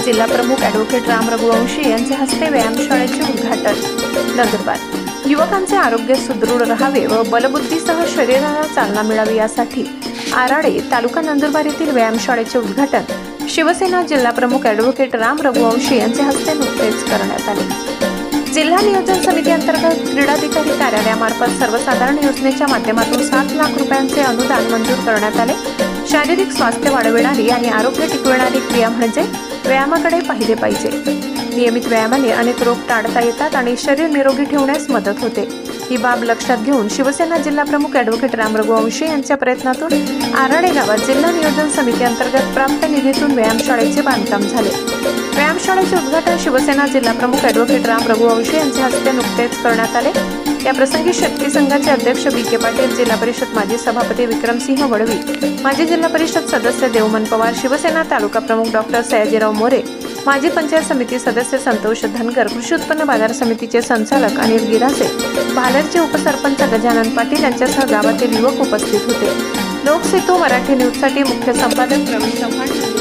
जिल्हा प्रमुख ॲडव्होकेट राम रघुवंशी यांचे हस्ते व्यायामशाळेचे उद्घाटन. नंदुरबार. युवकांचे आरोग्य सुदृढ राहावे व बलबुद्धीसह शरीराला चालना मिळावी यासाठी आराडे तालुका नंदुरबार येथील व्यायामशाळेचे उद्घाटन शिवसेना जिल्हा प्रमुख ॲडव्होकेट राम रघुवंशी यांचे हस्ते नुकतेच करण्यात आले. जिल्हा नियोजन समिती अंतर्गत क्रीडाधिकारी कार्यालयामार्फत सर्वसाधारण योजनेच्या माध्यमातून 7 लाख रुपयांचे अनुदान मंजूर करण्यात आले. शारीरिक स्वास्थ्य वाढविणारी आणि आरोग्य टिकविणारी क्रिया म्हणजे व्यायामाकडे पाहिले पाहिजे. नियमित व्यायामाने अनेक रोग टाळता येतात आणि शरीर निरोगी ठेवण्यास मदत होते. ही बाब लक्षात घेऊन शिवसेना जिल्हा प्रमुख ॲडव्होकेट राम रघुवंशी यांच्या प्रयत्नातून आराडे गावात जिल्हा नियोजन समिती अंतर्गत प्राप्त निधीतून व्यायामशाळेचे बांधकाम झाले. व्यायामशाळेचे उद्घाटन शिवसेना जिल्हा प्रमुख ॲडव्होकेट राम रघुवंशी यांच्या हस्ते नुकतेच करण्यात आले. या प्रसंगी शक्ती संघाचे अध्यक्ष बी.के. पाटील, जिल्हा परिषद माजी सभापती विक्रमसिंह वडवी, माजी जिल्हा परिषद सदस्य देवमन पवार, शिवसेना तालुका प्रमुख डॉक्टर सयाजीराव मोरे, माजी पंचायत समिती सदस्य संतोष धनगर, कृषी उत्पन्न बाजार समितीचे संचालक अनिल गिरासे, भालरचे उपसरपंच गजानन पाटील यांच्यासह गावातील युवक उपस्थित होते. लोकसेतू मराठी न्यूजसाठी मुख्य संपादक प्रवीण चव्हाण.